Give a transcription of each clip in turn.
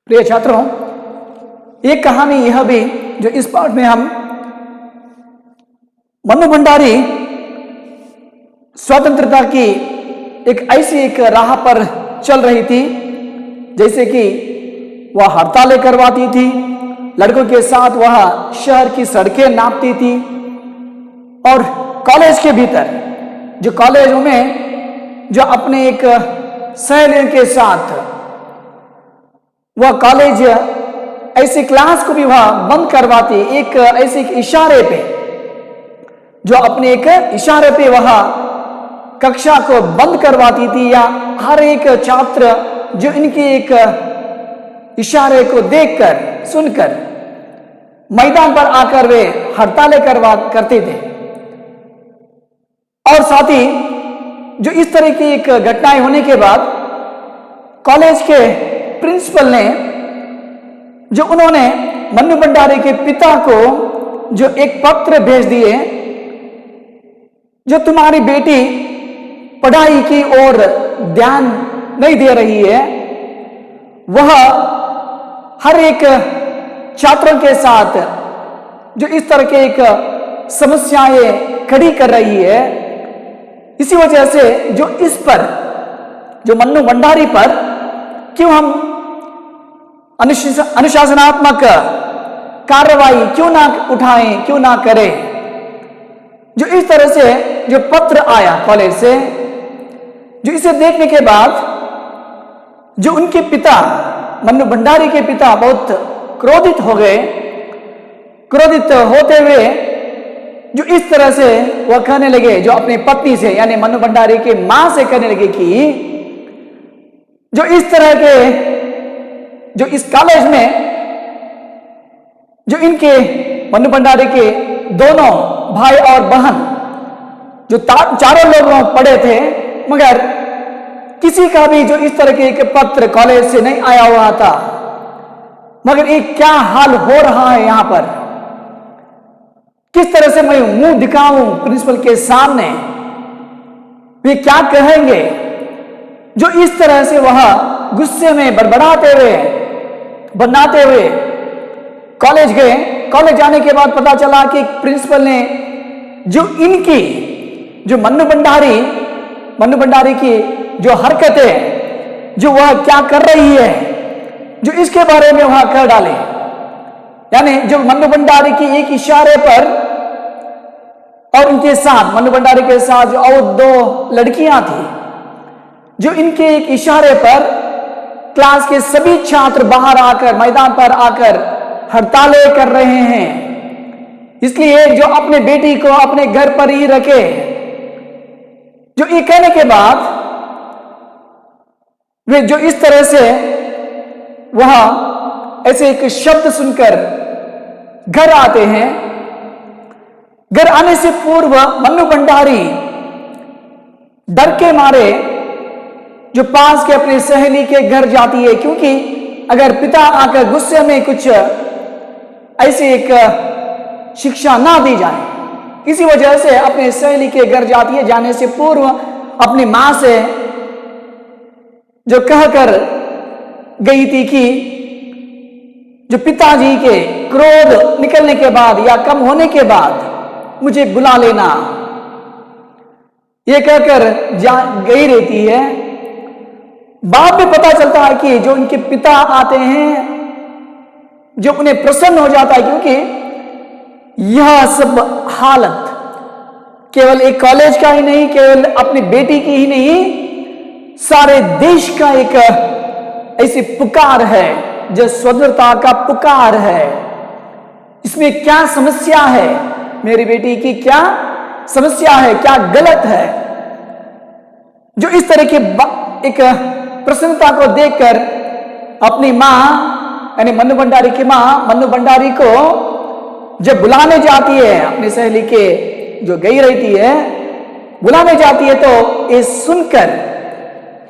प्रिय छात्रों, एक कहानी यह भी जो इस पाठ में हम मन्नू भंडारी स्वतंत्रता की एक राह पर चल रही थी, जैसे कि वह हड़तालें करवाती थी, लड़कों के साथ वह शहर की सड़कें नापती थी और कॉलेज के भीतर जो कॉलेजों में जो अपने एक सहेलियों के साथ वह कॉलेज ऐसे क्लास को भी वह बंद करवाती, एक ऐसे इशारे पे जो अपने एक इशारे पे वह कक्षा को बंद करवाती थी, या हर एक छात्र जो इनके एक इशारे को देखकर सुनकर मैदान पर आकर वे हड़तालें करते थे। और साथ ही जो इस तरह की एक घटनाएं होने के बाद कॉलेज के प्रिंसिपल ने जो उन्होंने मन्नू भंडारी के पिता को जो एक पत्र भेज दिए, जो तुम्हारी बेटी पढ़ाई की ओर ध्यान नहीं दे रही है, वह हर एक छात्रों के साथ जो इस तरह के एक समस्याएं खड़ी कर रही है, इसी वजह से जो इस पर जो मन्नू भंडारी पर क्यों हम अनुशासनात्मक कार्रवाई क्यों ना उठाएं, क्यों ना करें। जो इस तरह से जो पत्र आया कॉलेज से, जो इसे देखने के बाद जो उनके पिता मन्नू भंडारी के पिता बहुत क्रोधित हो गए। क्रोधित होते हुए जो इस तरह से वह कहने लगे, जो अपनी पत्नी से यानी मन्नू भंडारी की मां से कहने लगे कि जो इस तरह के जो इस कॉलेज में जो इनके मन्नू भंडारी के दोनों भाई और बहन जो चारों लोग पढ़े थे, मगर किसी का भी जो इस तरह के एक पत्र कॉलेज से नहीं आया हुआ था, मगर ये क्या हाल हो रहा है यहाँ पर, किस तरह से मैं मुंह दिखाऊं प्रिंसिपल के सामने, वे क्या कहेंगे। जो इस तरह से वह गुस्से में बड़बड़ाते हुए बनाते हुए कॉलेज गए। कॉलेज जाने के बाद पता चला कि प्रिंसिपल ने जो इनकी जो मन्नू भंडारी की जो हरकतें जो वह क्या कर रही है, जो इसके बारे में वह कर डाले। यानी जो मन्नू भंडारी की एक इशारे पर और उनके साथ मन्नू भंडारी के साथ जो और दो लड़कियां थी, जो इनके एक इशारे पर क्लास के सभी छात्र बाहर आकर मैदान पर आकर हड़तालें कर रहे हैं, इसलिए जो अपने बेटी को अपने घर पर ही रखे। जो ये कहने के बाद वे जो इस तरह से वह ऐसे एक शब्द सुनकर घर आते हैं। घर आने से पूर्व मन्नू भंडारी डर के मारे जो पास के अपनी सहेली के घर जाती है, क्योंकि अगर पिता आकर गुस्से में कुछ ऐसी एक शिक्षा ना दी जाए, इसी वजह से अपने सहेली के घर जाती है। जाने से पूर्व अपनी मां से जो कहकर गई थी कि जो पिताजी के क्रोध निकलने के बाद या कम होने के बाद मुझे बुला लेना, यह कहकर गई रहती है। बाद में पता चलता है कि जो उनके पिता आते हैं, जो उन्हें प्रसन्न हो जाता है, क्योंकि यह सब हालत केवल एक कॉलेज का ही नहीं, केवल अपनी बेटी की ही नहीं, सारे देश का एक ऐसी पुकार है, जो स्वतंत्रता का पुकार है। इसमें क्या समस्या है, मेरी बेटी की क्या समस्या है, क्या गलत है। जो इस तरह की एक प्रसन्नता को देखकर अपनी मां यानी मन्नू भंडारी की मां मन्नू भंडारी को जब बुलाने जाती है, अपनी सहेली के जो गई रहती है बुलाने जाती है, तो ये सुनकर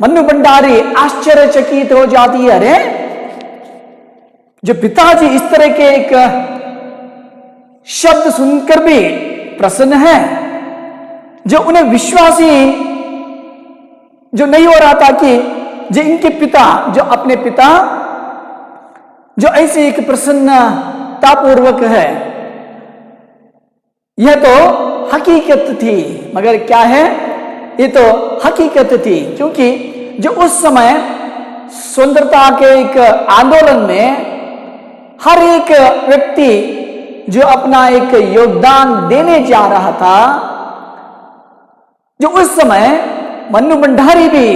मन्नू भंडारी आश्चर्यचकित हो जाती है। अरे जो पिताजी इस तरह के एक शब्द सुनकर भी प्रसन्न है, जो उन्हें विश्वास ही जो नहीं हो रहा था कि जो इनके पिता जो अपने पिता जो ऐसी एक प्रसन्नतापूर्वक है, यह तो हकीकत थी। मगर क्या है, ये तो हकीकत थी, क्योंकि जो उस समय स्वतंत्रता के एक आंदोलन में हर एक व्यक्ति जो अपना एक योगदान देने जा रहा था, जो उस समय मन्नू भंडारी भी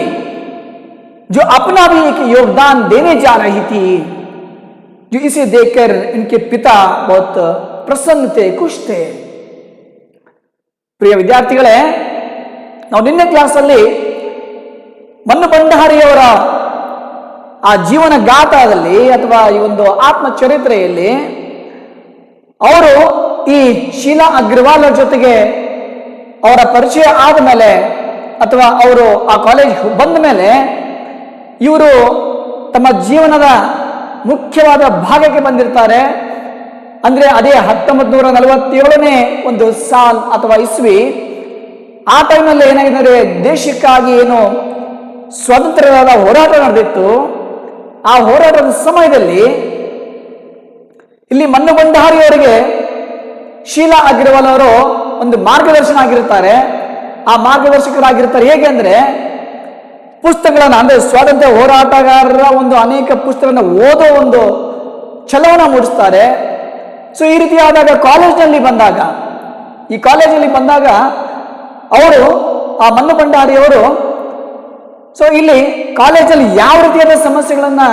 जो अपना भी एक योगदान देने जा रही थी, जो इसे देखकर इनके पिता बहुत प्रसन्न थे, खुश थे। ಪ್ರಿಯ ವಿದ್ಯಾರ್ಥಿಗಳೇ, ನಾವು ನಿನ್ನೆ ಕ್ಲಾಸಲ್ಲಿ ಮನ್ನು ಭಂಡಾರಿಯವರ ಆ ಜೀವನ ಗಾಥಾದಲ್ಲಿ ಅಥವಾ ಈ ಒಂದು ಆತ್ಮಚರಿತ್ರೆಯಲ್ಲಿ ಅವರು ಈ ಶೀಲಾ ಅಗ್ರವಾಲ್ ಜೊತೆಗೆ ಅವರ ಪರಿಚಯ ಆದ ಮೇಲೆ ಅಥವಾ ಅವರು ಆ ಕಾಲೇಜ್ ಬಂದ ಮೇಲೆ ಇವರು ತಮ್ಮ ಜೀವನದ ಮುಖ್ಯವಾದ ಭಾಗಕ್ಕೆ ಬಂದಿರ್ತಾರೆ. ಅಂದ್ರೆ ಅದೇ 1947ನೇ ಒಂದು ಸಾಲ್ ಅಥವಾ ಇಸ್ವಿ. ಆ ಟೈಮಲ್ಲಿ ಏನಾಗಿದ್ದಾರೆ, ದೇಶಕ್ಕಾಗಿ ಏನು ಸ್ವಾತಂತ್ರ್ಯದ ಹೋರಾಟ ನಡೆದಿತ್ತು. ಆ ಹೋರಾಟದ ಸಮಯದಲ್ಲಿ ಇಲ್ಲಿ ಮನ್ನು ಭಂಡಾರಿಯವರಿಗೆ ಶೀಲಾ ಅಗ್ರವಾಲ್ ಅವರು ಒಂದು ಮಾರ್ಗದರ್ಶನ ಆಗಿರ್ತಾರೆ. ಆ ಮಾರ್ಗದರ್ಶಕರಾಗಿರ್ತಾರೆ ಹೇಗೆ ಅಂದ್ರೆ, ಪುಸ್ತಕಗಳನ್ನ ಅಂದ್ರೆ ಸ್ವಾತಂತ್ರ್ಯ ಹೋರಾಟಗಾರರ ಒಂದು ಅನೇಕ ಪುಸ್ತಕಗಳನ್ನ ಓದೋ ಒಂದು ಛಲವನ್ನ ಮೂಡಿಸ್ತಾರೆ. ಸೊ ಈ ರೀತಿಯಾದಾಗ ಈ ಕಾಲೇಜಲ್ಲಿ ಬಂದಾಗ ಅವರು ಆ ಮನ್ನು ಭಂಡಾರಿಯವರು ಸೊ ಇಲ್ಲಿ ಕಾಲೇಜಲ್ಲಿ ಯಾವ ರೀತಿಯಾದ ಸಮಸ್ಯೆಗಳನ್ನ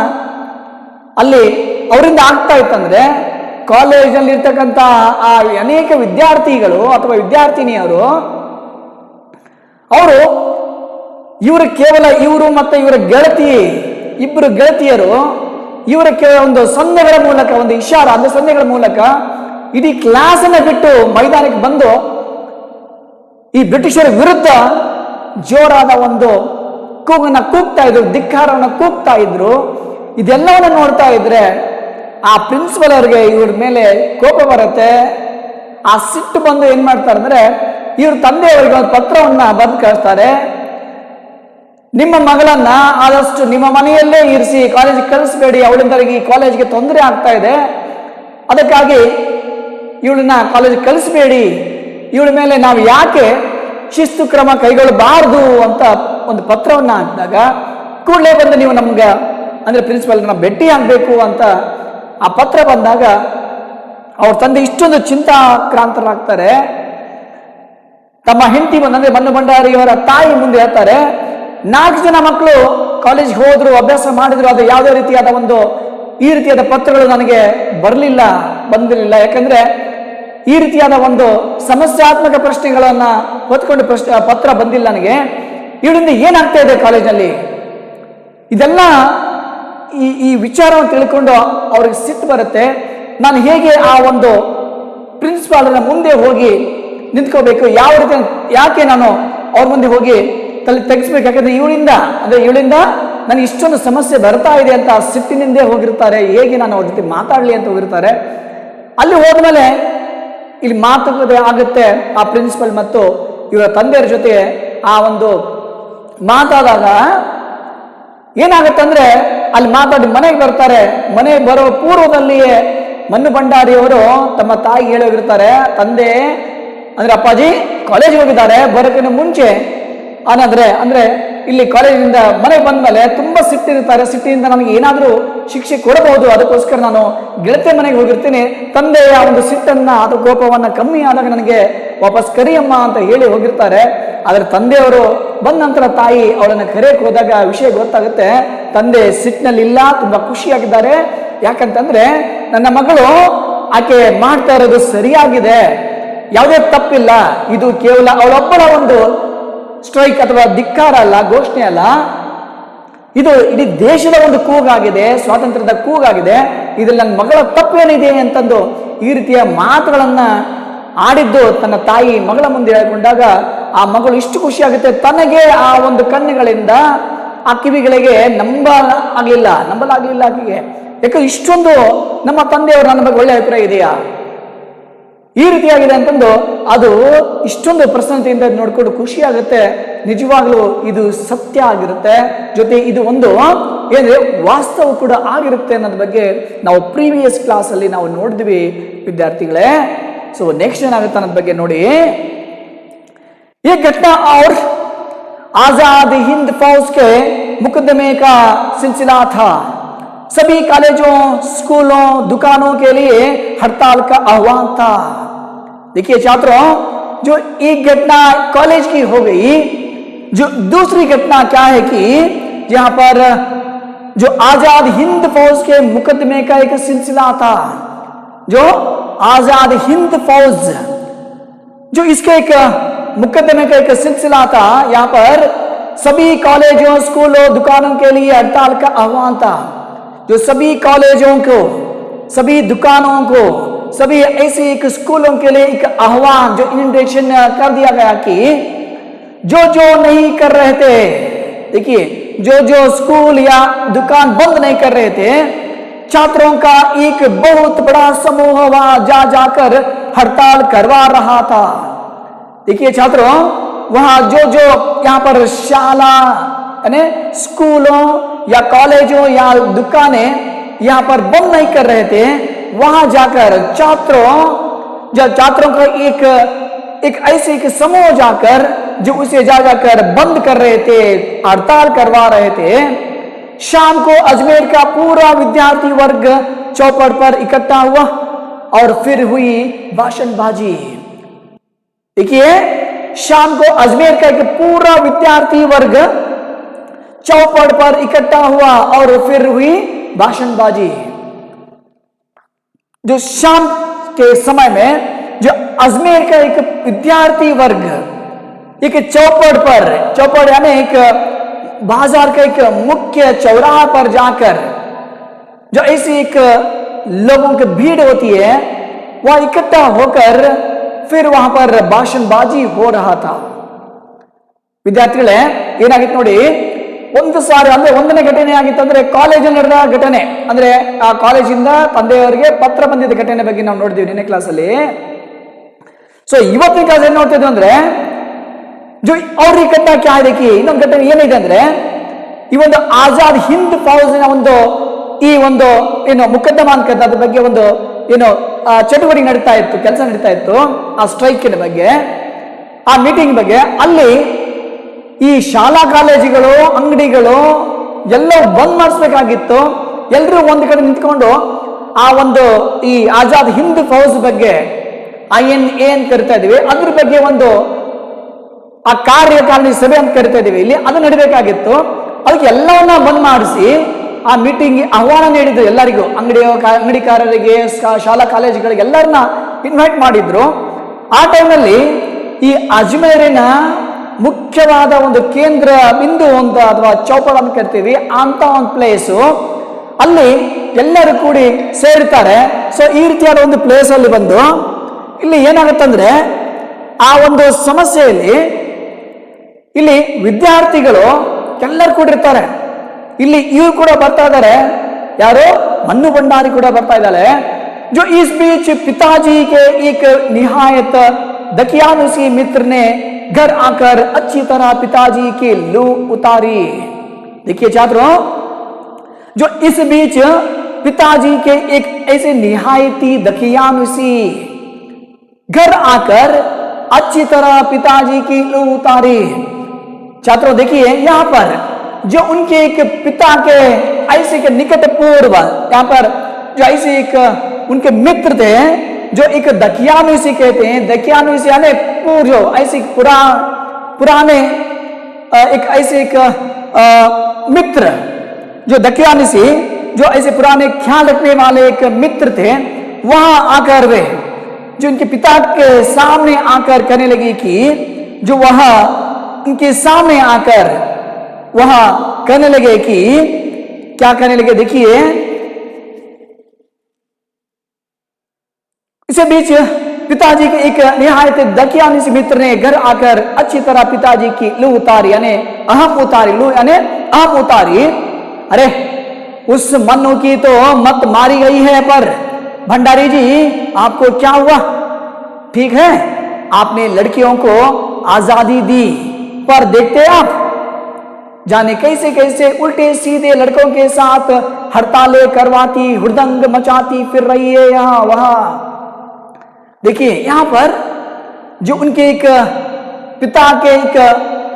ಅಲ್ಲಿ ಅವರಿಂದ ಆಗ್ತಾ ಇತ್ತಂದ್ರೆ, ಕಾಲೇಜಲ್ಲಿ ಇರ್ತಕ್ಕಂಥ ಆ ಅನೇಕ ವಿದ್ಯಾರ್ಥಿಗಳು ಅಥವಾ ವಿದ್ಯಾರ್ಥಿನಿಯರು ಅವರು ಕೇವಲ ಇವರು ಮತ್ತೆ ಇವರ ಇಬ್ಬರು ಗೆಳತಿಯರು ಇವರ ಒಂದು ಸನ್ನೆಗಳ ಮೂಲಕ, ಒಂದು ಇಶಾರ ಅಂದ್ರೆ ಸನ್ನೆಗಳ ಮೂಲಕ ಇಡೀ ಕ್ಲಾಸ್ ಅನ್ನ ಬಿಟ್ಟು ಮೈದಾನಕ್ಕೆ ಬಂದು ಈ ಬ್ರಿಟಿಷರ ವಿರುದ್ಧ ಜೋರಾದ ಒಂದು ಕೂಗನ್ನ ಕೂಗ್ತಾ ಇದ್ರು, ಧಿಕ್ಕಾರವನ್ನು ಕೂಗ್ತಾ ಇದ್ರು. ಇದೆಲ್ಲವನ್ನ ನೋಡ್ತಾ ಇದ್ರೆ ಆ ಪ್ರಿನ್ಸಿಪಲ್ ಅವರಿಗೆ ಇವ್ರ ಮೇಲೆ ಕೋಪ ಬರುತ್ತೆ. ಆ ಸಿಟ್ಟು ಬಂದು ಏನ್ ಮಾಡ್ತಾರೆ ಅಂದ್ರೆ, ಇವ್ರ ತಂದೆಯವರಿಗೆ ಒಂದು ಪತ್ರವನ್ನ ಬರೆದು ಕಳಿಸ್ತಾರೆ. ನಿಮ್ಮ ಮಗಳನ್ನ ಆದಷ್ಟು ನಿಮ್ಮ ಮನೆಯಲ್ಲೇ ಇರಿಸಿ ಕಾಲೇಜಿಗೆ ಕಳಿಸಬೇಡಿ, ಅವಳಿಂದ ಈ ಕಾಲೇಜ್ಗೆ ತೊಂದರೆ ಆಗ್ತಾ ಇದೆ, ಅದಕ್ಕಾಗಿ ಇವಳನ್ನ ಕಾಲೇಜಿಗೆ ಕಳಿಸಬೇಡಿ, ಇವಳ ಮೇಲೆ ನಾವು ಯಾಕೆ ಶಿಸ್ತು ಕ್ರಮ ಕೈಗೊಳ್ಳಬಾರದು ಅಂತ ಒಂದು ಪತ್ರವನ್ನ ಹಾಕಿದಾಗ, ಕೂಡಲೇ ಬಂದು ನೀವು ನಮ್ಗೆ ಅಂದ್ರೆ ಪ್ರಿನ್ಸಿಪಲ್ನ ಭೇಟಿ ಆಗಬೇಕು ಅಂತ ಆ ಪತ್ರ ಬಂದಾಗ ಅವ್ರ ತಂದೆ ಇಷ್ಟೊಂದು ಚಿಂತಾಕ್ರಾಂತರಾಗ್ತಾರೆ. ತಮ್ಮ ಹೆಂಡತಿ ಅಂದ್ರೆ ಮನ್ನು ಭಂಡಾರಿಯವರ ತಾಯಿ ಮುಂದೆ ಹೇಳ್ತಾರೆ, 4 ಜನ ಮಕ್ಕಳು ಕಾಲೇಜ್ಗೆ ಹೋದ್ರು, ಅಭ್ಯಾಸ ಮಾಡಿದ್ರು, ಅದು ಯಾವುದೇ ರೀತಿಯಾದ ಈ ರೀತಿಯಾದ ಪತ್ರಗಳು ನನಗೆ ಬಂದಿರಲಿಲ್ಲ. ಯಾಕಂದ್ರೆ ಈ ರೀತಿಯಾದ ಒಂದು ಸಮಸ್ಯಾತ್ಮಕ ಪ್ರಶ್ನೆಗಳನ್ನ ಹೊತ್ಕೊಂಡು ಪತ್ರ ಬಂದಿಲ್ಲ ನನಗೆ. ಇವರಿಂದ ಏನಾಗ್ತಾ ಇದೆ ಕಾಲೇಜಲ್ಲಿ, ಇದೆಲ್ಲ ಈ ವಿಚಾರವನ್ನು ತಿಳ್ಕೊಂಡು ಅವ್ರಿಗೆ ಸಿಟ್ಟು ಬರುತ್ತೆ. ನಾನು ಹೇಗೆ ಆ ಒಂದು ಪ್ರಿನ್ಸಿಪಾಲ್ನ ಮುಂದೆ ಹೋಗಿ ನಿಂತ್ಕೋಬೇಕು, ಯಾವ ರೀತಿ, ಯಾಕೆ ನಾನು ಅವ್ರ ಮುಂದೆ ಹೋಗಿ ತೆಗಿಸ್ಬೇಕು, ಯಾಕಂದ್ರೆ ಇವಳಿಂದ ನನಗೆ ಇಷ್ಟೊಂದು ಸಮಸ್ಯೆ ಬರ್ತಾ ಇದೆ ಅಂತ ಸಿಟ್ಟಿನಿಂದೇ ಹೋಗಿರ್ತಾರೆ. ಹೇಗೆ ನಾನು ಅವ್ರ ಜೊತೆ ಮಾತಾಡಲಿ ಅಂತ ಹೋಗಿರ್ತಾರೆ. ಅಲ್ಲಿ ಹೋದ್ಮೇಲೆ ಇಲ್ಲಿ ಮಾತುಕತೆ ಆಗುತ್ತೆ ಆ ಪ್ರಿನ್ಸಿಪಲ್ ಮತ್ತು ಇವರ ತಂದೆಯರ ಜೊತೆ. ಆ ಒಂದು ಮಾತಾದಾಗ ಏನಾಗುತ್ತಂದ್ರೆ, ಅಲ್ಲಿ ಮಾತಾಡಿ ಮನೆಗೆ ಬರ್ತಾರೆ. ಮನೆಗೆ ಬರೋ ಪೂರ್ವದಲ್ಲಿಯೇ ಮನ್ನು ಭಂಡಾರಿಯವರು ತಮ್ಮ ತಾಯಿಗೆ ಹೇಳೋಗಿರ್ತಾರೆ, ತಂದೆ ಅಂದ್ರೆ ಅಪ್ಪಾಜಿ ಕಾಲೇಜಿಗೆ ಹೋಗಿದ್ದಾರೆ, ಬರೋಕ್ಕಿಂತ ಮುಂಚೆ ಅಂದ್ರೆ ಇಲ್ಲಿ ಕಾಲೇಜಿನಿಂದ ಮನೆಗೆ ಬಂದ್ಮೇಲೆ ತುಂಬಾ ಸಿಟ್ಟಿರ್ತಾರೆ, ಸಿಟ್ಟಿನಿಂದ ನನಗೆ ಏನಾದರೂ ಶಿಕ್ಷೆ ಕೊಡಬಹುದು, ಅದಕ್ಕೋಸ್ಕರ ನಾನು ಗೆಳತಿ ಮನೆಗೆ ಹೋಗಿರ್ತೀನಿ, ತಂದೆಯ ಒಂದು ಸಿಟ್ಟನ್ನ ಅಥವಾ ಕೋಪವನ್ನ ಕಮ್ಮಿ ಆದಾಗ ನನಗೆ ವಾಪಸ್ ಕರಿಯಮ್ಮ ಅಂತ ಹೇಳಿ ಹೋಗಿರ್ತಾರೆ. ಆದ್ರೆ ತಂದೆಯವರು ಬಂದ ನಂತರ ತಾಯಿ ಅವಳನ್ನ ಕರೆಯಕ್ಕೆ ಹೋದಾಗ ವಿಷಯ ಗೊತ್ತಾಗುತ್ತೆ, ತಂದೆ ಸಿಟ್ಟಿನಲ್ಲಿಲ್ಲ, ತುಂಬಾ ಖುಷಿಯಾಗಿದ್ದಾರೆ. ಯಾಕಂತಂದ್ರೆ ನನ್ನ ಮಗಳು ಆಕೆ ಮಾಡ್ತಾ ಇರೋದು ಸರಿಯಾಗಿದೆ, ಯಾವುದೇ ತಪ್ಪಿಲ್ಲ, ಇದು ಕೇವಲ ಅವಳೊಬ್ಬರ ಒಂದು ಸ್ಟ್ರೈಕ್ ಅಥವಾ ಧಿಕ್ಕಾರ ಅಲ್ಲ, ಘೋಷಣೆ ಅಲ್ಲ, ಇದು ಇಡೀ ದೇಶದ ಒಂದು ಕೂಗಾಗಿದೆ, ಸ್ವಾತಂತ್ರ್ಯದ ಕೂಗಾಗಿದೆ, ಇದ್ರಲ್ಲಿ ನನ್ನ ಮಗಳ ತಪ್ಪೇನಿದೆ ಅಂತಂದು ಈ ರೀತಿಯ ಮಾತುಗಳನ್ನ ಆಡಿದ್ದು ತನ್ನ ತಾಯಿ ಮಗಳ ಮುಂದೆ ಹೇಳಿಕೊಂಡಾಗ ಆ ಮಗಳು ಇಷ್ಟು ಖುಷಿ ಆಗುತ್ತೆ. ತನಗೆ ಆ ಒಂದು ಕಣ್ಣುಗಳಿಂದ ಆ ಕಿವಿಗಳಿಗೆ ನಂಬಲಾಗ್ಲಿಲ್ಲ ಆಕೆಗೆ. ಯಾಕಂದ್ರೆ ಇಷ್ಟೊಂದು ನಮ್ಮ ತಂದೆಯವರು ನನ್ನ ಬಗ್ಗೆ ಒಳ್ಳೆ ಅಭಿಪ್ರಾಯ ಇದೆಯಾ, ಈ ರೀತಿಯಾಗಿದೆ ಅಂತಂದು ಅದು ಇಷ್ಟೊಂದು ಪ್ರಸನ್ನತೆಯಿಂದ ನೋಡ್ಕೊಂಡು ಖುಷಿ ಆಗುತ್ತೆ. ನಿಜವಾಗ್ಲೂ ಇದು ಸತ್ಯ ಆಗಿರುತ್ತೆ. ಜೊತೆ ಇದು ಒಂದು ಏನಂದ್ರೆ ವಾಸ್ತವ ಕೂಡ ಆಗಿರುತ್ತೆ ಅನ್ನೋದ್ರ ಬಗ್ಗೆ ನಾವು ಪ್ರೀವಿಯಸ್ ಕ್ಲಾಸ್ ಅಲ್ಲಿ ನಾವು ನೋಡಿದ್ವಿ ವಿದ್ಯಾರ್ಥಿಗಳೇ. ಸೊ ನೆಕ್ಸ್ಟ್ ಏನಾಗುತ್ತೆ ಅನ್ನೋದ್ರ ಬಗ್ಗೆ ನೋಡಿ. ये घटना और आजाद हिंद फौज के मुकदमे का सिलसिला था. सभी कॉलेजों, स्कूलों, दुकानों के लिए हड़ताल का आह्वान था. देखिए छात्रों, जो एक घटना कॉलेज की हो गई, जो दूसरी घटना क्या है कि यहां पर जो आजाद हिंद फौज के मुकदमे का एक सिलसिला था. जो आजाद हिंद फौज, जो इसके एक मुकदमे का एक सिलसिला था, यहां पर सभी कॉलेजों, स्कूलों, दुकानों के लिए हड़ताल का आह्वान था. जो सभी कॉलेजों को, सभी दुकानों को, सभी ऐसे एक स्कूलों के लिए एक आह्वान, जो इन्विटेशन कर दिया गया कि जो नहीं कर रहे थे, देखिए जो स्कूल या दुकान बंद नहीं कर रहे थे, छात्रों का एक बहुत बड़ा समूह वहां जाकर हड़ताल करवा रहा था. देखिए छात्रों, वहां जो यहां पर शाला यानी स्कूलों या कॉलेजों या दुकानें यहां पर बंद नहीं कर रहे थे, वहां जाकर छात्रों का एक ऐसे एक समूह जाकर जो उसे जाकर बंद कर रहे थे, हड़ताल करवा रहे थे. शाम को अजमेर का पूरा विद्यार्थी वर्ग चौपड़ पर इकट्ठा हुआ और फिर हुई भाषणबाजी. देखिए शाम को अजमेर का एक पूरा विद्यार्थी वर्ग चौपड़ पर इकट्ठा हुआ और फिर हुई भाषणबाजी. जो शाम के समय में जो अजमेर का एक विद्यार्थी वर्ग एक चौपड़ यानी एक बाजार का एक मुख्य चौराहा पर जाकर जो ऐसी एक लोगों की भीड़ होती है, वह इकट्ठा होकर फिर वहां पर ಭಾಷಣಬಾಜಿ हो रहा था. ವಿದ್ಯಾರ್ಥಿಗಳೇ, ಏನಾಗಿತ್ತು ನೋಡಿ, ಒಂದು ಸಾರಿ ಅಂದ್ರೆ ಒಂದನೇ ಘಟನೆ ಆಗಿತ್ತು ಅಂದ್ರೆ ಕಾಲೇಜ್ ನಡೆದ ಘಟನೆ, ಅಂದ್ರೆ ಆ ಕಾಲೇಜಿಂದ ತಂದೆಯವರಿಗೆ ಪತ್ರ ಬಂದಿದ್ದ ಘಟನೆ ಬಗ್ಗೆ ನಾವು ನೋಡಿದ್ವಿ ನಿನ್ನೆ ಕ್ಲಾಸ್ ಅಲ್ಲಿ. ಸೊ ಇವತ್ತಿನ ಕ್ಲಾಸ್ ಏನ್ ನೋಡ್ತಿದ್ವಿ ಅಂದ್ರೆ जो और घटना क्या है, देखिए ಇನ್ನೊಂದು ಘಟನೆ ಏನಿದೆ ಅಂದ್ರೆ ಈ ಒಂದು ಆಜಾದ್ ಹಿಂದ್ ಫೌಜ್ನ ಏನು ಮುಕದ್ದಮ ಅಂತ ಅದ್ರ ಬಗ್ಗೆ ಒಂದು ಏನು ಚಟುವಟಿಕೆ ನಡೀತಾ ಇತ್ತು, ಕೆಲಸ ನಡೀತಾ ಇತ್ತು, ಆ ಸ್ಟ್ರೈಕಿನ ಬಗ್ಗೆ, ಆ ಮೀಟಿಂಗ್ ಬಗ್ಗೆ. ಅಲ್ಲಿ ಈ ಶಾಲಾ ಕಾಲೇಜುಗಳು, ಅಂಗಡಿಗಳು ಎಲ್ಲವೂ ಬಂದ್ ಮಾಡಿಸ್ಬೇಕಾಗಿತ್ತು. ಎಲ್ಲರೂ ಒಂದು ಕಡೆ ನಿಂತ್ಕೊಂಡು ಆ ಒಂದು ಈ ಆಜಾದ್ ಹಿಂದ್ ಫೌಜ್ ಬಗ್ಗೆ INA ಅಂತ ಕರಿತಾ ಇದೀವಿ, ಅದ್ರ ಬಗ್ಗೆ ಒಂದು ಆ ಕಾರ್ಯಕಾರಿಣಿ ಸಭೆ ಅಂತ ಕರಿತಾ ಇದೀವಿ ಇಲ್ಲಿ, ಅದು ನಡಿಬೇಕಾಗಿತ್ತು. ಅದಕ್ಕೆ ಎಲ್ಲವನ್ನ ಬಂದ್ ಮಾಡಿಸಿ ಆ ಮೀಟಿಂಗ್ ಆಹ್ವಾನ ನೀಡಿದ್ರು ಎಲ್ಲರಿಗೂ, ಅಂಗಡಿಕಾರರಿಗೆ, ಶಾಲಾ ಕಾಲೇಜುಗಳಿಗೆ ಎಲ್ಲರನ್ನ ಇನ್ವೈಟ್ ಮಾಡಿದ್ರು. ಆ ಟೈಮ್ನಲ್ಲಿ ಈ ಅಜ್ಮೇರಿನ ಮುಖ್ಯವಾದ ಒಂದು ಕೇಂದ್ರ ಬಿಂದು ಅಂತ ಅಥವಾ ಚೌಪಡ ಅಂತ ಕರಿತೀವಿ, ಅಂತ ಒಂದು ಪ್ಲೇಸು, ಅಲ್ಲಿ ಎಲ್ಲರೂ ಕೂಡಿ ಸೇರ್ತಾರೆ. ಸೊ ಈ ರೀತಿಯಾದ ಒಂದು ಪ್ಲೇಸ್ ಅಲ್ಲಿ ಬಂದು ಇಲ್ಲಿ ಏನಾಗುತ್ತಂದ್ರೆ ಆ ಒಂದು ಸಮಸ್ಯೆಯಲ್ಲಿ ಇಲ್ಲಿ ವಿದ್ಯಾರ್ಥಿಗಳು ಎಲ್ಲರೂ ಕೂಡಿರ್ತಾರೆ. ಇಲ್ಲಿ ಇವ್ರು ಕೂಡ ಬರ್ತಾ ಇದ್ದಾರೆ, ಯಾರು ಮನ್ನು ಭಂಡಾರಿ ಕೂಡ ಬರ್ತಾ ಇದ್ದಾಳೆ. जो इस बीच पिताजी के एक निहायत दकियानुसी मित्र ने घर आकर अच्छी तरह पिताजी की लू उतारी. देखिए छात्रों, जो इस बीच पिताजी के एक ऐसे निहायती दकियानुसी घर आकर अच्छी तरह पिताजी की लू उतारी. छात्रों देखिए यहां पर जो उनके एक पिता के ऐसे के निकट पूर्व, यहां पर जो ऐसे एक उनके मित्र थे, जो एक दकियानुसी कहते हैं, दकियानुसी यानी पूर्व, ऐसे पुराने एक ऐसे एक मित्र, जो दकियानुसी जो ऐसे पुराने ख्याल रखने वाले एक मित्र थे, वहां आकर वे जो उनके पिता के सामने आकर कहने लगी कि जो वहां उनके सामने आकर वहां कहने लगे कि क्या कहने लगे, देखिए इसी बीच पिताजी के एक निहायत दकियानुसी मित्र ने घर आकर अच्छी तरह पिताजी की लू उतारी, यानी अहम उतारी, लू यानी अहम उतारी. अरे उस मन्नू की तो मत मारी गई है, पर भंडारी जी आपको क्या हुआ? ठीक है, आपने लड़कियों को आजादी दी, पर देखते आप जाने कैसे कैसे उल्टे सीधे लड़कों के साथ हड़तालें करवाती, हुड़दंग मचाती फिर रही है यहां वहां। देखिए यहां पर जो उनके एक पिता के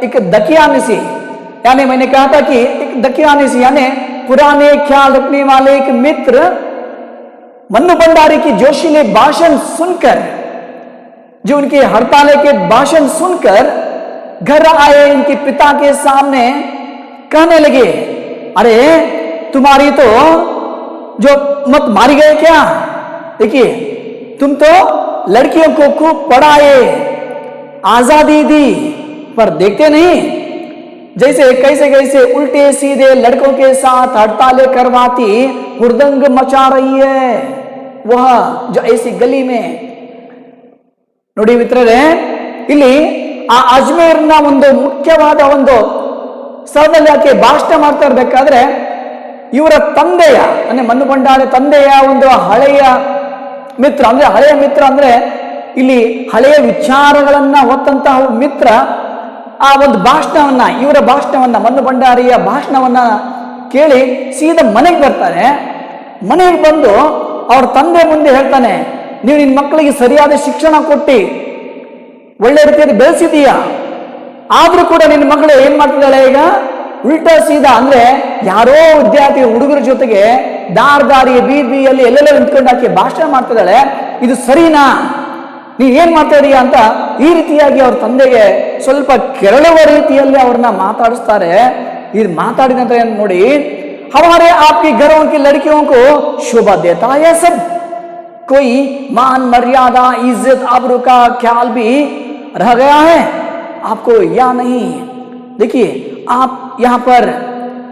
एक दकियानुसी, यानी मैंने कहा था कि एक दकियानुसी यानी पुराने ख्याल रखने वाले एक मित्र मन्नू भंडारी की जोशीले भाषण सुनकर, जो उनके हड़ताले के भाषण सुनकर घर आए, इनके पिता के सामने कहने लगे, अरे तुम्हारी तो जो मत मारी गए क्या? देखिए तुम तो लड़कियों को खूब पढ़ाए, आजादी दी, पर देखते नहीं जैसे कैसे कैसे उल्टे सीधे लड़कों के साथ हड़तालें करवाती, हुड़दंग मचा रही है वह जो ऐसी गली में। ನೋಡಿ ಮಿತ್ರರೇ, ಇಲ್ಲಿ ಆ ಅಜ್ಮೇರ್ನ ಒಂದು ಮುಖ್ಯವಾದ ಒಂದು ಸ್ಥಳದಲ್ಲಿ ಆಕೆ ಭಾಷಣ ಮಾಡ್ತಾ ಇರಬೇಕಾದ್ರೆ ಇವರ ತಂದೆಯ ಅಂದ್ರೆ ಮನ್ನು ಭಂಡಾರಿ ತಂದೆಯ ಒಂದು ಹಳೆಯ ಮಿತ್ರ, ಅಂದ್ರೆ ಹಳೆಯ ಮಿತ್ರ ಅಂದ್ರೆ ಇಲ್ಲಿ ಹಳೆಯ ವಿಚಾರಗಳನ್ನ ಹೊತ್ತಂತಹ ಮಿತ್ರ ಆ ಒಂದು ಭಾಷಣವನ್ನ, ಇವರ ಭಾಷಣವನ್ನ, ಮನ್ನು ಭಂಡಾರಿಯ ಭಾಷಣವನ್ನ ಕೇಳಿ ಸೀದಾ ಮನೆಗೆ ಬರ್ತಾನೆ. ಮನೆಗೆ ಬಂದು ಅವ್ರ ತಂದೆ ಮುಂದೆ ಹೇಳ್ತಾನೆ, ನೀವು ನಿನ್ನ ಮಕ್ಕಳಿಗೆ ಸರಿಯಾದ ಶಿಕ್ಷಣ ಕೊಟ್ಟು ಒಳ್ಳೆ ರೀತಿಯಲ್ಲಿ ಬೆಳೆಸಿದೀಯಾ, ಆದ್ರೂ ಕೂಡ ನಿನ್ನ ಮಗಳು ಏನ್ ಮಾಡ್ತಿದ್ದಾಳೆ ಈಗ ಉಲ್ಟಾ ಸೀದಾ, ಅಂದ್ರೆ ಯಾರೋ ವಿದ್ಯಾರ್ಥಿ ಹುಡುಗರ ಜೊತೆಗೆ ದಾರಿ ಬೀದಿಯಲ್ಲಿ ಎಲ್ಲೆಲ್ಲ ನಿಂತ್ಕೊಂಡು ಆಕೆ ಭಾಷಣ ಮಾಡ್ತಿದ್ದಾಳೆ, ಇದು ಸರಿನಾ, ನೀವ್ ಏನ್ ಮಾಡ್ತಾ ಇದೀಯಾ ಅಂತ ಈ ರೀತಿಯಾಗಿ ಅವ್ರ ತಂದೆಗೆ ಸ್ವಲ್ಪ ಕೆರಳುವ ರೀತಿಯಲ್ಲಿ ಅವ್ರನ್ನ ಮಾತಾಡಿಸ್ತಾರೆ. ಇದು ಮಾತಾಡಿದ ನಂತರ ಏನ್ ನೋಡಿ, हमारे आपके घरों की लड़कियों को शोभा देता है सब, कोई मान मर्यादा इज्जत आबरू का ख्याल भी रह गया है आपको या नहीं? देखिए आप यहां पर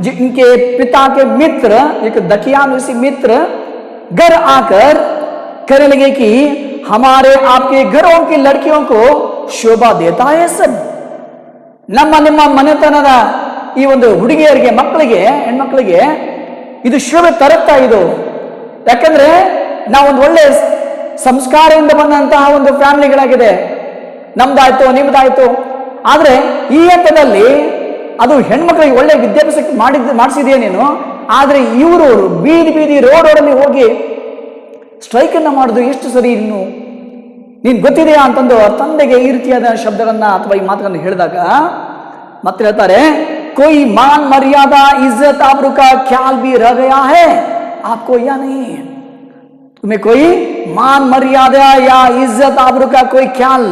जिनके पिता के मित्र, एक दकियानुसी मित्र घर आकर कहने लगे कि हमारे आपके घरों की लड़कियों को शोभा देता है सब, ನಮ್ಮ ನಿಮ್ಮ ಮನೆತನದ ಈ ಒಂದು ಹುಡುಗಿಯರಿಗೆ, ಮಕ್ಕಳಿಗೆ, ಹೆಣ್ಮಕ್ಳಿಗೆ ಇದು ಶೋಭೆ ತರುತ್ತಾ ಇದು. ಯಾಕಂದ್ರೆ ನಾವೊಂದು ಒಳ್ಳೆ ಸಂಸ್ಕಾರದಿಂದ ಬಂದಂತಹ ಒಂದು ಫ್ಯಾಮಿಲಿಗಳಾಗಿದೆ, ನಮ್ದಾಯ್ತು ನಿಮ್ದಾಯ್ತು. ಆದ್ರೆ ಈ ಹಂತದಲ್ಲಿ ಅದು ಹೆಣ್ಮಕ್ಳಿಗೆ ಒಳ್ಳೆ ವಿದ್ಯಾಭ್ಯಾಸ ಮಾಡಿಸಿದೆಯಾ ನೀನು, ಆದ್ರೆ ಇವರು ಬೀದಿ ಬೀದಿ ರೋಡಲ್ಲಿ ಹೋಗಿ ಸ್ಟ್ರೈಕ್ ಅನ್ನ ಮಾಡುದು ಎಷ್ಟು ಸರಿ ಇನ್ನು ನೀನ್ ಗೊತ್ತಿದೆಯಾ ಅಂತಂದು ಅವ್ರ ತಂದೆಗೆ ಈ ರೀತಿಯಾದ ಶಬ್ದಗಳನ್ನ ಅಥವಾ ಈ ಮಾತುಗಳನ್ನು ಹೇಳಿದಾಗ ಮತ್ತೆ ಹೇಳ್ತಾರೆ, कोई मान मर्यादा इज्जत आबरू का ख्याल भी रह गया है आपको या नहीं? तुम्हें कोई मान मर्यादा या इज्जत आबरू का कोई ख्याल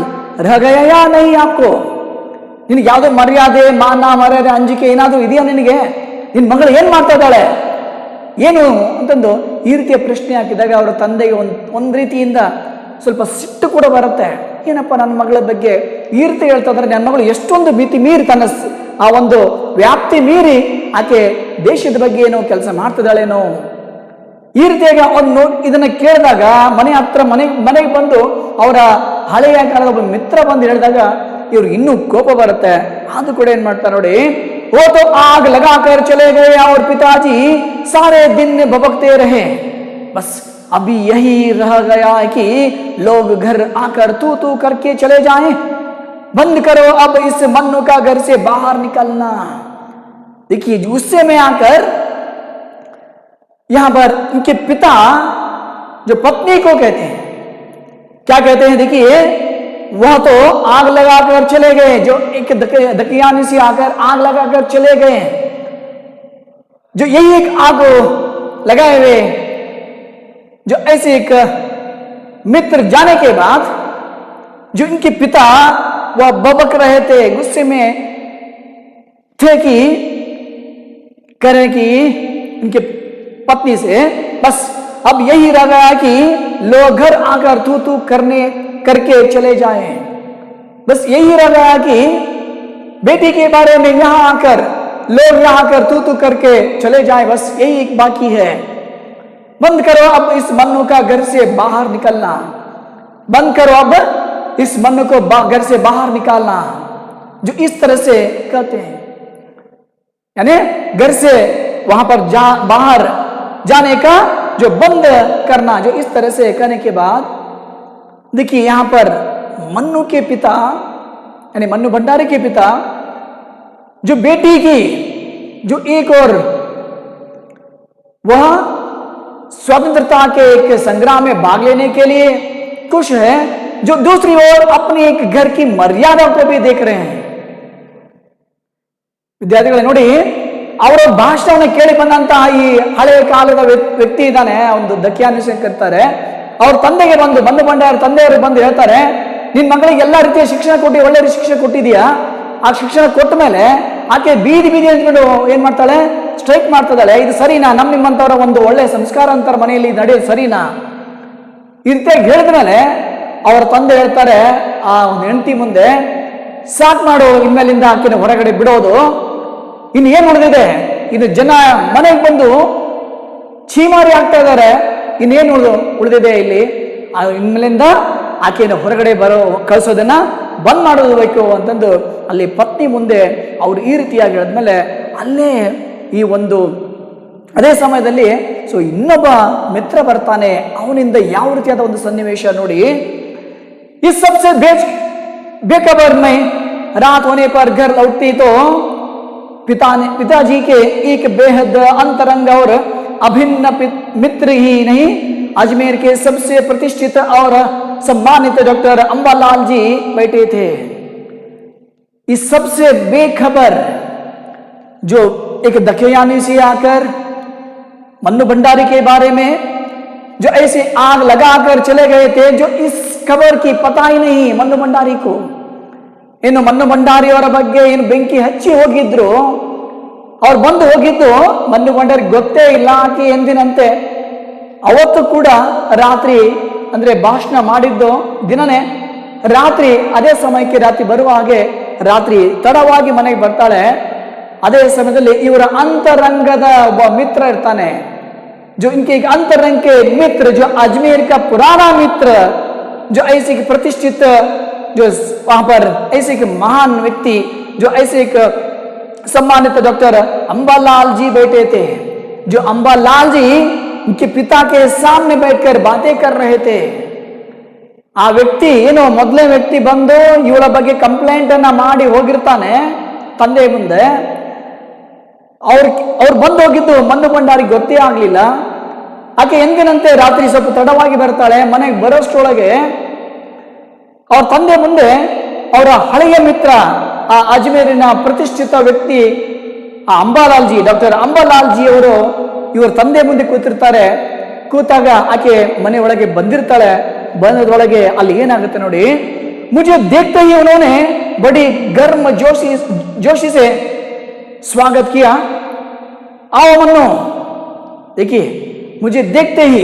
रह गया या नहीं आपको? ನಿನಗೆ ಯಾವುದೋ ಮರ್ಯಾದೆ, ಮಾನ ಮರ್ಯಾದೆ, ಅಂಜಿಕೆ ಏನಾದರೂ ಇದೆಯಾ ನಿನಗೆ? ನಿನ್ನ ಮಗಳು ಏನ್ ಮಾಡ್ತಾ ಇದ್ದಾಳೆ ಏನು ಅಂತಂದು ಈ ರೀತಿಯ ಪ್ರಶ್ನೆ ಹಾಕಿದಾಗ ಅವರ ತಂದೆಗೆ ಒಂದ್ ರೀತಿಯಿಂದ ಸ್ವಲ್ಪ ಸಿಟ್ಟು ಕೂಡ ಬರುತ್ತೆ. ಏನಪ್ಪ ನನ್ನ ಮಗಳ ಬಗ್ಗೆ ಈ ರೀತಿ ಹೇಳ್ತಾ ಇದ್ರೆ, ನನ್ನ ಮಗಳು ಎಷ್ಟೊಂದು ಮಿತಿ ಮೀರಿ ತನ್ನ ಆ ಒಂದು ವ್ಯಾಪ್ತಿ ಮೀರಿ ಆಕೆ ದೇಶದ ಬಗ್ಗೆ ಏನೋ ಕೆಲಸ ಮಾಡ್ತಿದ್ದಾಳೇನೋ ಈ ರೀತಿಯಾಗಿ ಅವನು ಇದನ್ನ ಕೇಳಿದಾಗ ಮನೆಗೆ ಬಂದು ಅವರ ಹಳೆಯ ಕಾಲದ ಒಬ್ಬ ಮಿತ್ರ ಬಂದು ಹೇಳಿದಾಗ ಇವ್ರಿಗೆ ಇನ್ನೂ ಕೋಪ ಬರುತ್ತೆ. ಅದು ಕೂಡ ಏನ್ ಮಾಡ್ತಾರೆ ನೋಡಿ, वो तो आग लगाकर चले गए और पिताजी सारे दिन भभकते रहे, बस अभी यही रह गया है कि लोग घर आकर तू तू करके चले जाएं, बंद करो अब इस मन्नू का घर से बाहर निकलना। देखिए गुस्से में आकर यहां पर उनके पिता जो पत्नी को कहते हैं, क्या कहते हैं, देखिए वह तो आग लगाकर चले गए, जो एक दकियानुसी आकर आग लगाकर चले गए, जो यही एक आग लगाए हुए जो ऐसे एक मित्र जाने के बाद जो इनके पिता वह बबक रहे थे, गुस्से में थे कि करें कि इनके पत्नी से, बस अब यही रह गया कि लोग घर आकर तू तू करके चले जाएं, बस यही रह गया कि बेटी के बारे में यहां आकर लोग यहां आकर तू तू करके चले जाएं, बस यही एक बाकी है। बंद करो अब इस मन्नू का घर से बाहर निकलना, बंद करो अब इस मन्नू को घर से बाहर निकालना, जो इस तरह से कहते हैं, यानी घर से वहां पर बाहर जाने का जो बंद करना, जो इस तरह से कहने के बाद देखिए यहां पर मन्नू के पिता यानी मन्नू भंडारी के पिता जो बेटी की जो एक और वह स्वतंत्रता के एक संग्राम में भाग लेने के लिए खुश है, जो दूसरी ओर अपने एक घर की मर्यादा को भी देख रहे हैं। ವಿದ್ಯಾರ್ಥಿಗಳೇ ನೋಡಿ, ಅವರ ಭಾಷಣವನ್ನು ಕೇಳಿ ಬಂದಂತಹ ಈ ಹಳೆಯ ಕಾಲದ ವ್ಯಕ್ತಿ ಇದ್ದಾನೆ, ಒಂದು ದಕ್ಯಾನ್ವೇಷಣೆ ಕರ್ತಾರೆ. ಅವ್ರ ತಂದೆಗೆ ಬಂದು ಭಂಡಾರ ತಂದೆಯವರು ಬಂದು ಹೇಳ್ತಾರೆ, ನಿನ್ ಮಗಳಿಗೆ ಎಲ್ಲಾ ರೀತಿಯ ಶಿಕ್ಷಣ ಕೊಟ್ಟಿ, ಒಳ್ಳೆ ಶಿಕ್ಷಣ ಕೊಟ್ಟಿದೀಯಾ. ಆ ಶಿಕ್ಷಣ ಕೊಟ್ಟ ಮೇಲೆ ಆಕೆ ಬೀದಿ ಅಂದ್ಕೊಂಡು ಏನ್ ಮಾಡ್ತಾಳೆ, ಸ್ಟ್ರೈಕ್ ಮಾಡ್ತಿದ್ದಾಳೆ. ಇದು ಸರಿನಾ? ನಿಮ್ಮಂತವರ ಒಂದು ಒಳ್ಳೆ ಸಂಸ್ಕಾರ ಅಂತರ ಮನೆಯಲ್ಲಿ ನಡೆಯೋದು ಸರಿನಾ? ಇಂತ ಹೇಳಿದ ಮೇಲೆ ಅವರ ತಂದೆ ಹೇಳ್ತಾರೆ ಆ ಒಂದು ಹೆಂಡತಿ ಮುಂದೆ, ಸಾಕ್ ಮಾಡು, ಇನ್ಮೇಲಿಂದ ಆಕೆನ ಹೊರಗಡೆ ಬಿಡೋದು. ಇನ್ನು ಏನ್ ಉಳಿದಿದೆ? ಇನ್ನು ಜನ ಮನೆಗೆ ಬಂದು ಚೀಮಾರಿ ಆಗ್ತಾ ಇದ್ದಾರೆ. ಇನ್ನೇನು ಉಳಿದಿದೆ ಇಲ್ಲಿ? ಇನ್ಮೇಲಿಂದ ಆಕೆಯನ್ನು ಹೊರಗಡೆ ಕಳಿಸೋದನ್ನ ಬಂದ್ ಮಾಡಬೇಕು ಅಂತಂದು ಅಲ್ಲಿ ಪತ್ನಿ ಮುಂದೆ ಅವ್ರು ಈ ರೀತಿಯಾಗಿ ಹೇಳಿದ್ಮೇಲೆ ಅಲ್ಲೇ ಈ ಒಂದು ಅದೇ ಸಮಯದಲ್ಲಿ ಇನ್ನೊಬ್ಬ ಮಿತ್ರ ಬರ್ತಾನೆ. ಅವನಿಂದ ಯಾವ ರೀತಿಯಾದ ಒಂದು ಸನ್ನಿವೇಶ ನೋಡಿ. इस सबसे बेखबर में रात होने पर घर लौटती तो पिताजी के एक बेहद अंतरंग और अभिन्न मित्र ही नहीं, अजमेर के सबसे प्रतिष्ठित और सम्मानित डॉक्टर अंबालाल जी बैठे थे. इस सबसे बेखबर जो एक दखयानी से आकर मन्नू भंडारी के बारे में जो ऐसे आग लगाकर चले गए थे, जो इस खबर की पता ही नहीं मन्नू भंडारी को. ಇನ್ನು ಮನ್ನು ಭಂಡಾರಿ ಅವರ ಬಗ್ಗೆ ಏನು ಬೆಂಕಿ ಹಚ್ಚಿ ಹೋಗಿದ್ರು, ಅವ್ರು ಬಂದು ಹೋಗಿದ್ದು ಮನ್ನು ಭಂಡಾರಿ ಗೊತ್ತೇ ಇಲ್ಲ. ಆಕೆ ಎಂದಿನಂತೆ ಅವತ್ತು ಕೂಡ ರಾತ್ರಿ ಅಂದ್ರೆ ಭಾಷಣ ಮಾಡಿದ್ದು ದಿನನೇ ರಾತ್ರಿ ಅದೇ ಸಮಯಕ್ಕೆ ರಾತ್ರಿ ಬರುವ ಹಾಗೆ ರಾತ್ರಿ ತಡವಾಗಿ ಮನೆಗೆ ಬರ್ತಾಳೆ. ಅದೇ ಸಮಯದಲ್ಲಿ ಇವರ ಅಂತರಂಗದ ಒಬ್ಬ ಮಿತ್ರ ಇರ್ತಾನೆ, जो इनके एक अंतरंग के मित्र, जो अजमेर का पुराना मित्र, जो ऐसे एक प्रतिष्ठित, जो वहां पर ऐसे एक महान व्यक्ति, जो ऐसे एक सम्मानित डॉक्टर अंबालाल जी बैठे थे. जो अंबालाल जी उनके पिता के सामने बैठकर बातें कर रहे थे. ಆ ವ್ಯಕ್ತಿ ಏನೋ ಮೊದಲೇ ವ್ಯಕ್ತಿ ಬಂದು ಇವಳ ಬಗ್ಗೆ ಕಂಪ್ಲೇಂಟ್ ಅನ್ನ ಮಾಡಿ ಹೋಗಿರ್ತಾನೆ ತಂದೆ ಮುಂದೆ. ಅವ್ರು ಬಂದು ಹೋಗಿದ್ದು ಮನ್ನು ಭಂಡಾರಿ ಗೊತ್ತೇ ಆಗ್ಲಿಲ್ಲ. ಆಕೆ ಎಂದಿನಂತೆ ರಾತ್ರಿ ಸ್ವಲ್ಪ ತಡವಾಗಿ ಬರ್ತಾಳೆ. ಮನೆಗೆ ಬರೋಷ್ಟೊಳಗೆ ಅವ್ರ ತಂದೆ ಮುಂದೆ ಅವರ ಹಳೆಯ ಮಿತ್ರ, ಆ ಅಜ್ಮೇರಿನ ಪ್ರತಿಷ್ಠಿತ ವ್ಯಕ್ತಿ ಆ ಅಂಬಾಲಾಲ್ ಜಿ, ಡಾಕ್ಟರ್ ಅಂಬಾಲಾಲ್ ಜಿ ಅವರು ಇವ್ರ ತಂದೆ ಮುಂದೆ ಕೂತಿರ್ತಾರೆ. ಕೂತಾಗ ಆಕೆ ಮನೆ ಒಳಗೆ ಬಂದಿರ್ತಾಳೆ. ಬಂದದೊಳಗೆ ಅಲ್ಲಿ ಏನಾಗುತ್ತೆ ನೋಡಿ. ಮುझे देखते ही उन्होंने बड़ी गर्म जोशी से स्वागत किया. आओ मन्नू. देखिए, मुझे देखते ही,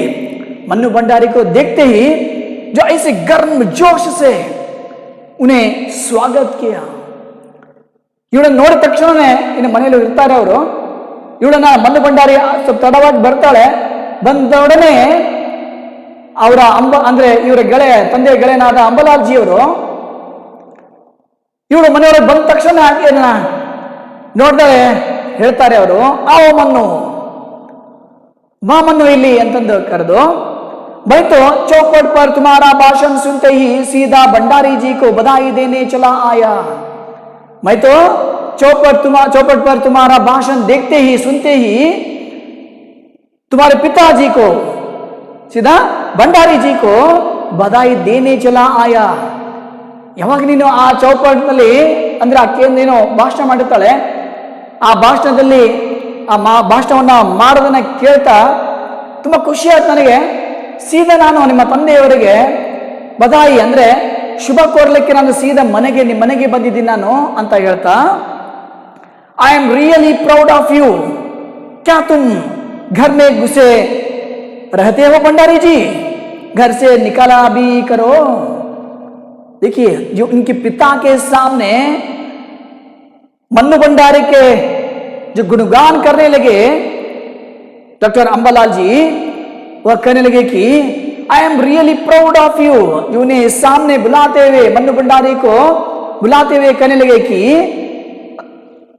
मन्नू भंडारी को देखते ही जो ऐसे गर्म जोश से उन्हें स्वागत किया. ಇವಳನ್ನ ನೋಡಿದ ತಕ್ಷಣನೇ ಇನ್ನು ಮನೆಯಲ್ಲಿ ಇರ್ತಾರೆ ಅವರು. ಇವಳನ್ನ ಮನ್ನು ಭಂಡಾರಿ ಸ್ವಲ್ಪ ತಡವಾಗಿ ಬರ್ತಾಳೆ. ಬಂದೊಡನೆ ಅವರ ಅಂದ್ರೆ ಇವರ ತಂದೆಯ ಗೆಳೆಯನಾದ ಅಂಬಲಾಲ್ ಜಿ ಅವರು ಇವಳು ಮನೆಯೊಳಗೆ ಬಂದ ತಕ್ಷಣ ಆಕೆಯನ್ನ ನೋಡ್ತಾರೆ. ಹೇಳ್ತಾರೆ ಅವರು, आओ मन्नू, ಬಾ ಮನ್ನು ಇಲ್ಲಿ ಅಂತಂದು ಕರೆದು बैठो, चौपट पर तुम्हारा भाषण सुनते ही सीधा भंडारी जी को बधाई देने चला आया. मैं तो चौपट पर तुम्हारा भाषण देखते ही सुनते ही तुम्हारे पिताजी को, सीधा भंडारी जी को बधाई देने चला आया. ಯಾವಾಗ ನೀನು ಆ ಚೌಪಟ್ನಲ್ಲಿ ಅಂದ್ರೆ ಆಕೆಯೇನೋ ಭಾಷಣ ಮಾಡಿರ್ತಾಳೆ, ಆ ಭಾಷಣದಲ್ಲಿ ಆ ಭಾಷಣವನ್ನ ಮಾಡೋದನ್ನ ಕೇಳ್ತಾ ತುಂಬಾ ಖುಷಿ ಆಯ್ತು ನನಗೆ. ಸೀದಾ ನಾನು ನಿಮ್ಮ ತಂದೆಯವರಿಗೆ ಬಧಾಯಿ ಅಂದ್ರೆ ಶುಭ ಕೋರ್ಲಿಕ್ಕೆ ನಾನು ಸೀದಾ ನಿಮ್ಮ ಮನೆಗೆ ಬಂದಿದ್ದೀನಿ ನಾನು ಅಂತ ಹೇಳ್ತಾ, I am really proud of you. ಕ್ಯಾ ತುಮ್ घर में घुसे रहते हो भंडारी जी, घर से निकाला भी करो. देखिए, जो उनके पिता के सामने मन्नू भंडारी के जो गुणगान करने लगे डॉक्टर अंबालाल जी, वह कहने लगे कि I am really proud of you. उन्हें सामने बुलाते हुए, मन्नू भंडारी को बुलाते हुए कहने लगे कि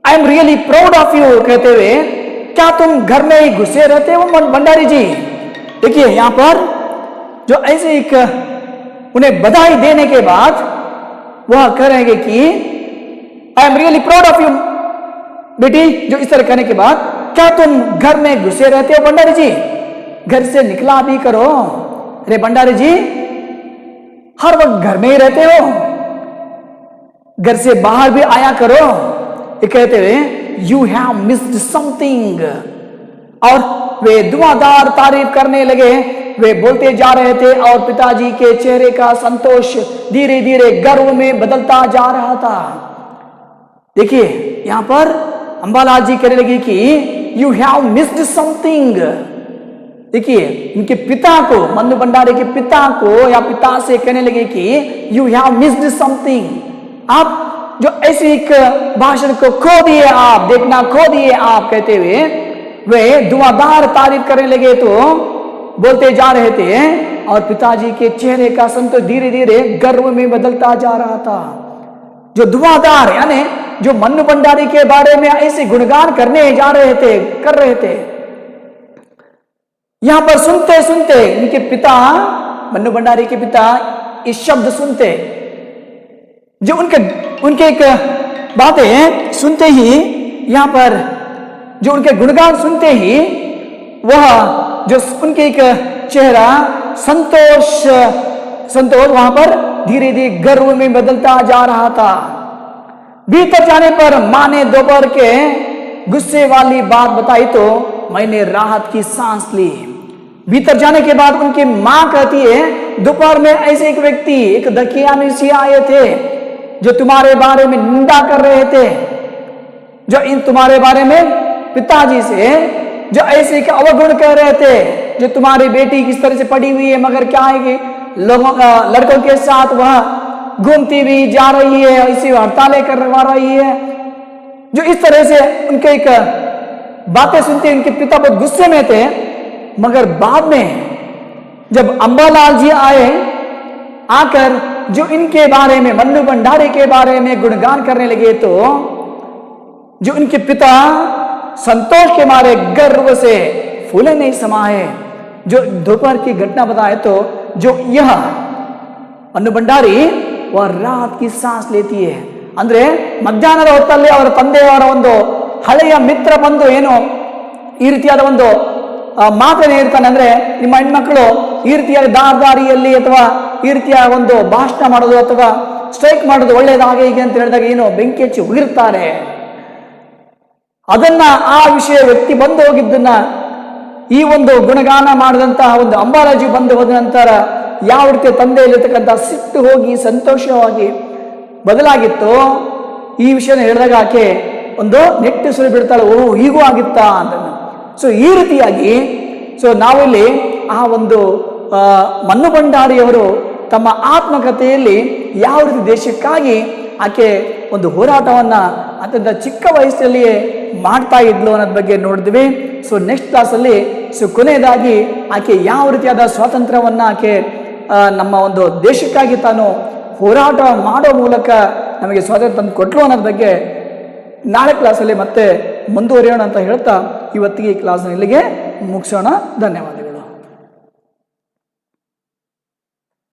I am really proud of you, कहते हुए क्या तुम घर में ही घुसे रहते हो भंडारी जी. देखिए, यहां पर जो ऐसे एक उन्हें बधाई देने के बाद वह कह रहे हैं कि I am really proud of you बेटी जो इस तरह कहने के बाद, क्या तुम घर में घुसे रहते हो भंडारी जी? घर से निकला भी करो। अरे भंडारी जी, हर वक्त घर में ही रहते हो, घर से बाहर भी आया करो। ये कहते हुए यू हैव मिस्ड समथिंग। और वे दुआदार तारीफ करने लगे, वे बोलते जा रहे थे और पिताजी के चेहरे का संतोष धीरे धीरे गर्व में बदलता जा रहा था। देखिए यहां पर अंबालाल जी कहने लगे कि यू हैव मिस्ड समथिंग। देखिए उनके पिता को, मन्नू भंडारी के पिता को या पिता से कहने लगे कि यू हैव मिस्ड समथिंग। आप जो ऐसे एक भाषण को खो दिए, आप देखना खो दिए आप, कहते हुए वे दुआदार तारीफ करने लगे तो बोलते जा रहे थे और पिताजी के चेहरे का संतोष धीरे धीरे गर्व में बदलता जा रहा था। जो दुआदार यानी जो मन्नू भंडारी के बारे में ऐसे गुणगान करने जा रहे थे, कर रहे थे, यहां पर सुनते सुनते उनके पिता, मन्नू भंडारी के पिता इस शब्द सुनते, जो उनके एक बातें सुनते ही, यहां पर जो उनके गुणगान सुनते ही वह जो उनके एक चेहरा संतोष वहां पर धीरे धीरे गर्व में बदलता जा रहा था। भीतर जाने पर मां ने दोपहर के गुस्से वाली बात बताई तो मैंने राहत की सांस ली। भीतर जाने के बाद उनकी मां कहती है, दोपहर में ऐसे एक व्यक्ति, एक दकियानुसी आए थे जो तुम्हारे बारे में निंदा कर रहे थे, जो इन तुम्हारे बारे में पिताजी से जो ऐसे के अवगुण कह रहे थे, जो तुम्हारी बेटी किस तरह से पड़ी हुई है, मगर क्या है कि लड़कों के साथ वह घूमती हुई जा रही है, ऐसी हड़तालें करवा रही है। जो इस तरह से उनके एक बातें सुनते उनके पिता बहुत गुस्से में थे। मगर बाद में जब अंबालाल जी आए, आकर जो इनके बारे में, मन्नू भंडारी के बारे में गुणगान करने लगे तो जो इनके पिता संतोष के मारे गर्व से फूले नहीं समाये। जो दोपहर की घटना बताए तो जो यह मन्नू भंडारी वह राहत की सांस लेती है। ಅಂದ್ರೆ ಮಧ್ಯಾಹ್ನದ ಹೊತ್ತಲ್ಲಿ ಅವರ ತಂದೆಯವರ ಒಂದು ಹಳೆಯ ಮಿತ್ರ ಬಂದು ಏನು ಈ ರೀತಿಯಾದ ಒಂದು ಮಾತನ್ನು ಹೇಳ್ತಾನೆ, ಅಂದ್ರೆ ನಿಮ್ಮ ಹೆಣ್ಮಕ್ಳು ಈ ರೀತಿಯಾದ ದಾರಿಯಲ್ಲಿ ಅಥವಾ ಈ ರೀತಿಯ ಒಂದು ಭಾಷಣ ಮಾಡೋದು ಅಥವಾ ಸ್ಟ್ರೈಕ್ ಮಾಡೋದು ಒಳ್ಳೇದಾಗೆ ಹೀಗೆ ಅಂತ ಹೇಳಿದಾಗ ಏನು ಬೆಂಕಿ ಹಚ್ಚಿ ಉಗಿರ್ತಾರೆ. ಅದನ್ನ ಆ ವಿಷಯ ವ್ಯಕ್ತಿ ಬಂದು ಹೋಗಿದ್ದನ್ನ ಈ ಒಂದು ಗುಣಗಾನ ಮಾಡಿದಂತಹ ಒಂದು ಅಂಬಾಲಾಜಿ ಬಂದು ಹೋದ ನಂತರ ಯಾವ ರೀತಿಯ ತಂದೆಯಲ್ಲಿರ್ತಕ್ಕಂಥ ಸಿಟ್ಟು ಹೋಗಿ ಸಂತೋಷವಾಗಿ ಬದಲಾಗಿತ್ತು. ಈ ವಿಷಯನ ಹೇಳಿದಾಗ ಆಕೆ ಒಂದು ನೆಟ್ಟು ಸುಳಿ ಬಿಡ್ತಾಳೆ, ಓ ಹೀಗೂ ಆಗಿತ್ತಾ ಅಂತ. ಸೊ ಈ ರೀತಿಯಾಗಿ ನಾವಿಲ್ಲಿ ಆ ಒಂದು ಮನ್ನು ಭಂಡಾರಿಯವರು ತಮ್ಮ ಆತ್ಮಕಥೆಯಲ್ಲಿ ಯಾವ ರೀತಿ ದೇಶಕ್ಕಾಗಿ ಆಕೆ ಒಂದು ಹೋರಾಟವನ್ನ ಅತ್ಯಂತ ಚಿಕ್ಕ ವಯಸ್ಸಲ್ಲಿಯೇ ಮಾಡ್ತಾ ಇದ್ಲು ಅನ್ನೋದ್ರ ಬಗ್ಗೆ ನೋಡಿದ್ವಿ. ನೆಕ್ಸ್ಟ್ ಕ್ಲಾಸಲ್ಲಿ ಕೊನೆಯದಾಗಿ ಆಕೆ ಯಾವ ರೀತಿಯಾದ ಸ್ವಾತಂತ್ರ್ಯವನ್ನ ಆಕೆ ನಮ್ಮ ಒಂದು ದೇಶಕ್ಕಾಗಿ ತಾನು ಹೋರಾಟ ಮಾಡೋ ಮೂಲಕ ನಮಗೆ ಸ್ವಾತಂತ್ರ್ಯ ತಂದು ಕೊಟ್ಲು ಅನ್ನೋದ್ರ ಬಗ್ಗೆ ನಾಳೆ ಕ್ಲಾಸಲ್ಲಿ ಮತ್ತೆ ಮುಂದುವರಿಯೋಣ ಅಂತ ಹೇಳ್ತಾ ಇವತ್ತಿಗೆ ಈ ಕ್ಲಾಸ್ನ ಇಲ್ಲಿಗೆ ಮುಗಿಸೋಣ. ಧನ್ಯವಾದ.